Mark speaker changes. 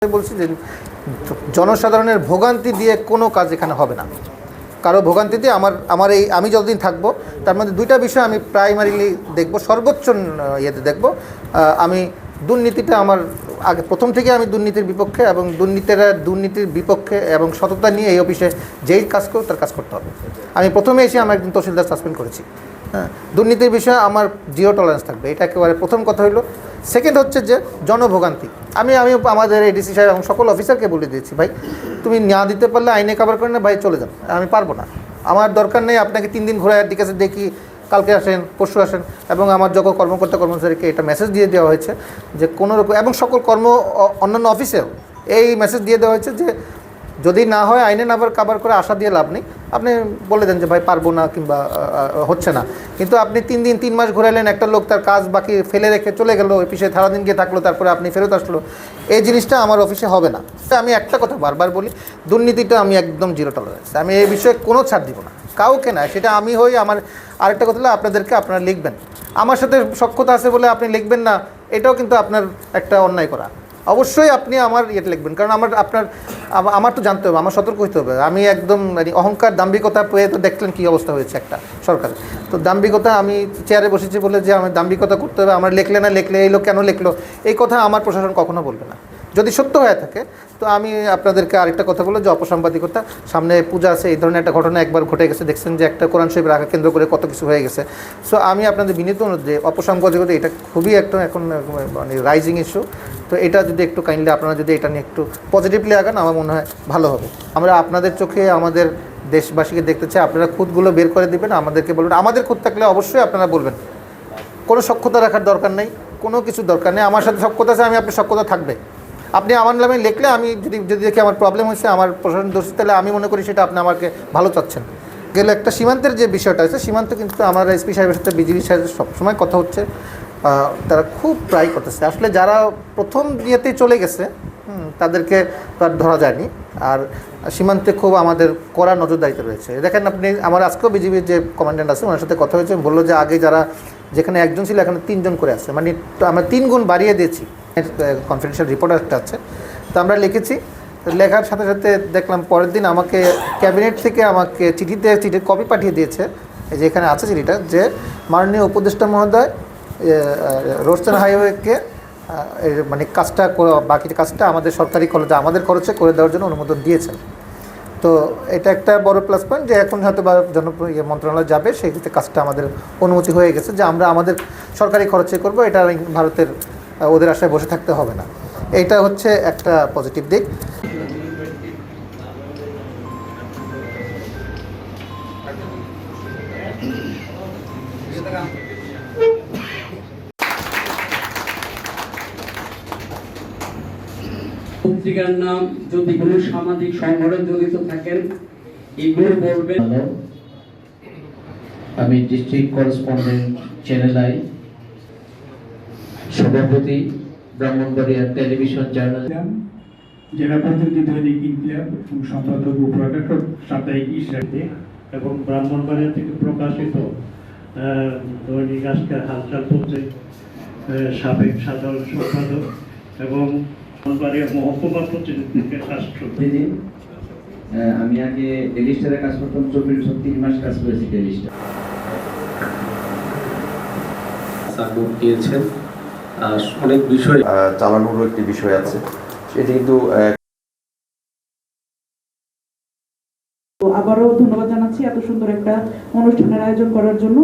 Speaker 1: বলছি যে জনসাধারণের ভোগান্তি দিয়ে কোনো কাজ এখানে হবে না। কারো ভোগান্তিতে আমি যতদিন থাকবো তার মধ্যে দুইটা বিষয় আমি প্রাইমারিলি দেখব, সর্বোচ্চ ইয়েতে দেখব। আমি দুর্নীতিটা আমার আগে প্রথম থেকে আমি দুর্নীতির বিপক্ষে, এবং দুর্নীতির বিপক্ষে এবং সততা নিয়ে এই অফিসে যেই কাজ করো তার কাজ করতে হবে। আমি প্রথমে এসে আমার একজন তহসিলদার সাসপেন্ড করেছি। হ্যাঁ, দুর্নীতির বিষয়ে আমার জিরো টলারেন্স থাকবে, এটা একেবারে প্রথম কথা হইল। সেকেন্ড হচ্ছে যে জনভোগান্তি, আমি আমাদের এডিসি সাহেব এবং সকল অফিসারকে বলে দিয়েছি, ভাই তুমি না দিতে পারলে আইনে কভার করে না, ভাই চলে যান, আমি পারবো না, আমার দরকার নেই আপনাকে 3 দিন ঘুরে দিকে দেখি, কালকে আসেন, পরশু আসেন। এবং আমার যখন কর্মচারীকে এটা মেসেজ দিয়ে দেওয়া হয়েছে যে কোনো রকম, এবং সকল অন্যান্য অফিসেও এই মেসেজ দিয়ে দেওয়া হয়েছে যে যদি না হয় আইনে না আবার কাভার করে আশা দিয়ে লাভ নেই, আপনি বলে দেন যে ভাই পারবো না কিংবা হচ্ছে না। কিন্তু আপনি 3 মাস ঘুরাইলেন, একটা লোক তার কাজ বাকি ফেলে রেখে চলে গেল, অফিসে সারাদিন গিয়ে থাকলো, তারপরে আপনি ফেরত আসলো, এই জিনিসটা আমার অফিসে হবে না। আমি একটা কথা বারবার বলি, দুর্নীতিটা আমি একদম জিরো টলারেন্স, আমি এই বিষয়ে কোনো ছাড় দিব না কাউকে না, সেটা আমি হই। আমার আরেকটা কথা হলো, আপনারা লিখবেন, আমার সাথে সখ্যতা আছে বলে আপনি লিখবেন না, এটাও কিন্তু আপনার একটা অন্যায় করা। অবশ্যই আপনি আমার ইয়েটা লিখবেন, কারণ আমার তো জানতে হবে, আমার সতর্ক হতে হবে। আমি একদম অহংকার দাম্ভিকতা পেয়ে তো দেখলেন কী অবস্থা হয়েছে একটা সরকার। তো দাম্ভিকতা, আমি চেয়ারে বসেছি বলে যে আমার দাম্ভিকতা করতে হবে, আমার লিখলে এই লোক কেন লিখলো, এই কথা আমার প্রশাসন কখনো বলবে না। যদি সত্য হয়ে থাকে তো আমি আপনাদেরকে আরেকটা কথা বলবো যে অপসাংবাদিকতা, সামনে পূজা আছে, এই ধরনের একটা ঘটনা একবার ঘটে গেছে, দেখছেন যে একটা কোরআন শরীফ রাখা কেন্দ্র করে কত কিছু হয়ে গেছে। সো আমি আপনাদের বিনীত অনুরোধ যে অপসাংবাদিকতা এটা খুবই একটা এখন মানে রাইজিং ইস্যু। তো এটা যদি একটু কাইন্ডলি আপনারা যদি এটা নিয়ে একটু পজিটিভলি আগান, আমার মনে হয় ভালো হবে। আমরা আপনাদের চোখে আমাদের দেশবাসীকে দেখতে চাই, আপনারা খুঁতগুলো বের করে দেবেন, আমাদেরকে বলবেন। আমাদের খুঁত থাকলে অবশ্যই আপনারা বলবেন, কোনো সখ্যতা রাখার দরকার নেই, কোনো কিছু দরকার নেই। আমার সাথে সখ্যতা আছে, আপনার সখ্যতা থাকবে। আপনি আমার নামে লিখলে আমি যদি দেখি আমার প্রবলেম হয়েছে, আমার প্রশাসন দোষী, তাহলে আমি মনে করি সেটা আপনি আমাকে ভালো চাচ্ছেন। গেলে একটা সীমান্তের যে বিষয়টা আছে, সীমান্ত কিন্তু আমার এসপি সাহেবের সাথে বিজিবি সাহেবের সবসময় কথা হচ্ছে, তারা খুব ট্রাই করতেছে। আসলে যারা প্রথম ইয়েতেই চলে গেছে তাদেরকে তো আর ধরা যায়নি, আর সীমান্তে খুব আমাদের কড়া নজরদারিতে রয়েছে। দেখেন আপনি, আমার আজকেও বিজিবির যে কমান্ড্যান্ট আছে ওনার সাথে কথা হয়েছে, বললো যে আগে যেখানে একজন ছিল এখানে 3 জন করে আছে, মানে আমরা 3 গুণ বাড়িয়ে দিয়েছি। কনফিডেন্সিয়াল রিপোর্ট একটা আছে, তো আমরা লিখেছি। লেখার সাথে সাথে দেখলাম পরের দিন আমাকে ক্যাবিনেট থেকে আমাকে চিঠির কপি পাঠিয়ে দিয়েছে, এই যে এখানে আছে চিঠিটা, যে মাননীয় উপদেষ্টা মহোদয় রোডস অ্যান্ড হাইওয়েকে মানে বাকি কাজটা আমাদের সরকারি কলেজে আমাদের খরচে করে দেওয়ার জন্য অনুমোদন দিয়েছেন। তো এটা একটা বড় প্লাস পয়েন্ট যে এখন হয়তো বা মন্ত্রণালয় যাবে, সেই ক্ষেত্রে কাজটা আমাদের অনুমতি হয়ে গেছে যে আমরা আমাদের সরকারি খরচে করব, এটা ভারতের ওদের আশায় বসে থাকতে হবে না। এইটা হচ্ছে একটা পজিটিভ দিক।
Speaker 2: পত্রিকার নাম, যদি কোনো সামাজিক সংগঠন জড়িত থাকেন এগুলো বলবেন।
Speaker 3: আমি ডিস্ট্রিক্ট করেসপন্ডেন্ট চ্যানেল আই, সভাপতি ব্রাহ্মণবাড়িয়া টেলিভিশন জার্নাল,
Speaker 4: জেলা প্রতিনিধি দৈনিক ইনকিলাব এবং সম্পাদক ও প্রকাশক সাপ্তাহিক ইশরাতে, এবং ব্রাহ্মণবাড়িয়া থেকে প্রকাশিত দৈনিক আজকের হালচাল পত্রিক সাবেক সাধারণ সম্পাদক এবং ব্রাহ্মণবাড়িয়া মহকুমা প্রতিনিধিকে রাষ্ট্রপতি।
Speaker 3: আমি আগে ডেলিস্টারে কাজ করতাম, 3 মাস কাজ করেছি ডেলিস্টার।
Speaker 5: অনেক বিষয় চালানোরও একটি বিষয় আছে, সেটি কিন্তু
Speaker 6: আবারও ধন্যবাদ জানাচ্ছি এত সুন্দর একটা অনুষ্ঠানের আয়োজন করার জন্য।